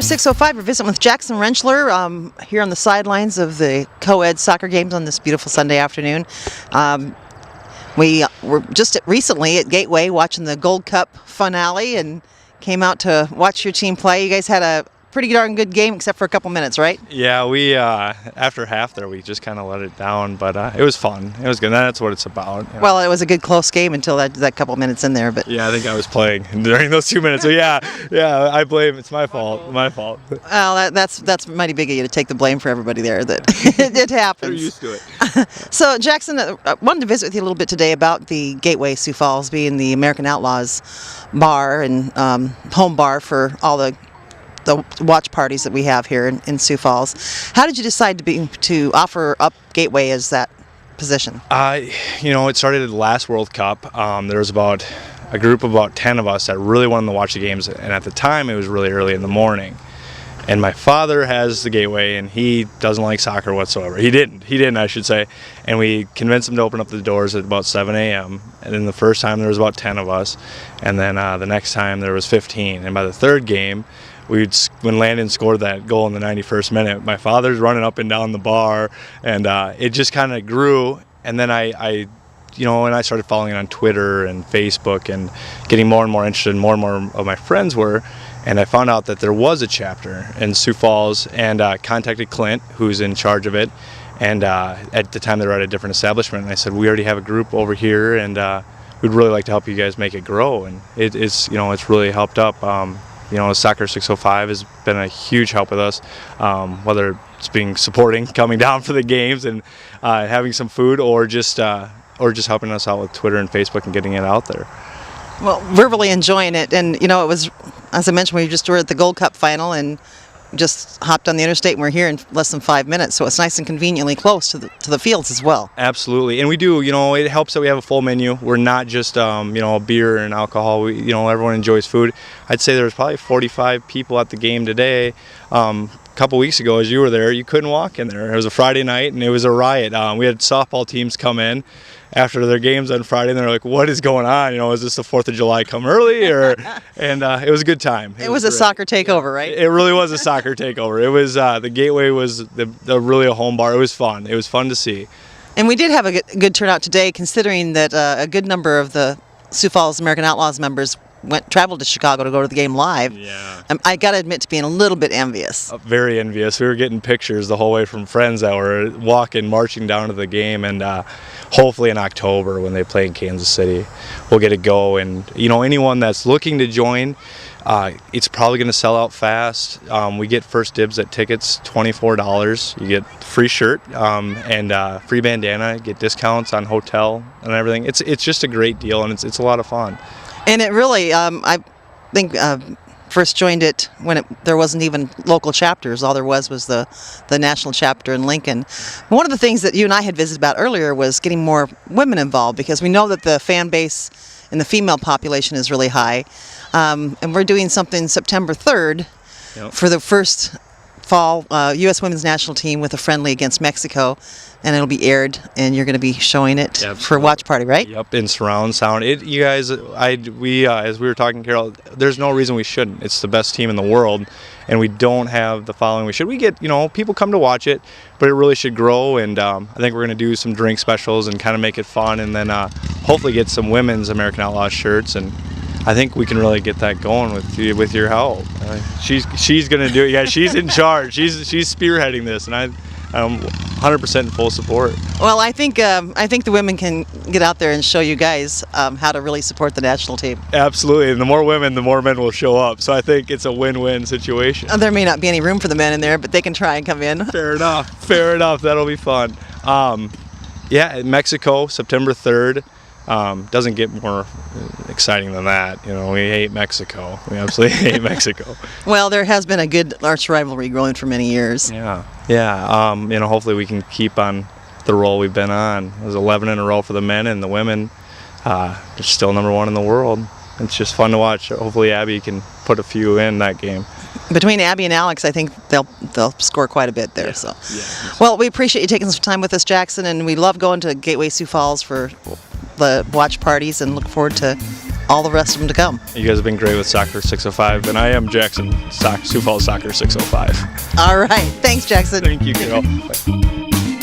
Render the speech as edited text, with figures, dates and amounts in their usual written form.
Everest 605, we're visiting with Jackson Rentschler here on the sidelines of the Coed soccer games on this beautiful Sunday afternoon. We were just recently at Gateway watching the Gold Cup finale and came out to watch your team play. You guys had a pretty darn good game except for a couple minutes, right? Yeah, we after half there we just kind of let it down, but it was fun. It was good. That's what it's about. Well, it was a good close game until that couple minutes in there. But yeah, I think I was playing during those 2 minutes. So yeah, I blame. It's my fault. My fault. Well, that's mighty big of you to take the blame for everybody there. That it happens. They're used to it. So Jackson, I wanted to visit with you a little bit today about the Gateway Sioux Falls being the American Outlaws bar and home bar for all the watch parties that we have here in Sioux Falls. How did you decide to offer up Gateway as that position? It started at the last World Cup. There was about a group of about 10 of us that really wanted to watch the games, and at the time it was really early in the morning. And my father has the Gateway, and he doesn't like soccer whatsoever. He didn't, I should say. And we convinced him to open up the doors at about 7 a.m. And then the first time there was about 10 of us, and then the next time there was 15. And by the third game, when Landon scored that goal in the 91st minute, my father's running up and down the bar, and it just kind of grew. And then I started following it on Twitter and Facebook and getting more and more interested, and more of my friends were. And I found out that there was a chapter in Sioux Falls, and contacted Clint, who's in charge of it. And at the time they were at a different establishment, and I said, we already have a group over here, and we'd really like to help you guys make it grow. And it's really helped up. Soccer 605 has been a huge help with us, whether it's supporting, coming down for the games and having some food, or just helping us out with Twitter and Facebook and getting it out there. Well, we're really enjoying it, and it was, as I mentioned, we just were at the Gold Cup final and just hopped on the interstate, and we're here in less than 5 minutes, so it's nice and conveniently close to the fields as well. Absolutely, and we do. It helps that we have a full menu. We're not just beer and alcohol. Everyone enjoys food. I'd say there was probably 45 people at the game today. A couple weeks ago, as you were there, you couldn't walk in there. It was a Friday night, and it was a riot. We had softball teams come in after their games on Friday, and they're like, what is going on? Is this the 4th of July come early? And it was a good time. It was a soccer takeover, right? It really was a soccer takeover. It was, the Gateway was really a home bar. It was fun. It was fun to see. And we did have a good turnout today, considering that a good number of the Sioux Falls American Outlaws members traveled to Chicago to go to the game live. Yeah. I got to admit to being a little bit envious. Very envious. We were getting pictures the whole way from friends that were marching down to the game, and hopefully in October when they play in Kansas City, we'll get to go. And anyone that's looking to join, it's probably going to sell out fast. We get first dibs at tickets, $24. You get free shirt and free bandana. You get discounts on hotel and everything. It's just a great deal, and it's a lot of fun. And it really, I think, first joined it when there wasn't even local chapters. All there was the national chapter in Lincoln. One of the things that you and I had visited about earlier was getting more women involved, because we know that the fan base in the female population is really high. And we're doing something September 3rd for the first fall U.S. Women's National Team with a friendly against Mexico. And it'll be aired, and you're going to be showing it for a watch party, right? Yep, in surround sound. You guys, as we were talking, Carol, there's no reason we shouldn't. It's the best team in the world, and we don't have the following we should. We get, people come to watch it, but it really should grow, and I think we're going to do some drink specials and kind of make it fun, and then hopefully get some women's American Outlaws shirts, and I think we can really get that going with your help. She's going to do it. Yeah, she's in charge. She's spearheading this, and I'm 100% in full support. Well, I think the women can get out there and show you guys how to really support the national team. Absolutely, and the more women, the more men will show up. So I think it's a win-win situation. There may not be any room for the men in there, but they can try and come in. Fair enough. That'll be fun. Mexico, September 3rd. Doesn't get more exciting than that. We hate Mexico. We absolutely hate Mexico. Well, there has been a good arch rivalry growing for many years. Yeah. Hopefully we can keep on the roll we've been on. It was 11 in a row for the men, and the women, they're still number 1 in the world. It's just fun to watch. Hopefully Abby can put a few in that game. Between Abby and Alex, I think they'll score quite a bit there. Yeah. Well, we appreciate you taking some time with us, Jackson, and we love going to Gateway Sioux Falls for the watch parties, and look forward to all the rest of them to come. You guys have been great with Soccer 605, and I am Jackson, Sioux Falls Soccer 605. All right. Thanks, Jackson. Thank you, Carol. Bye.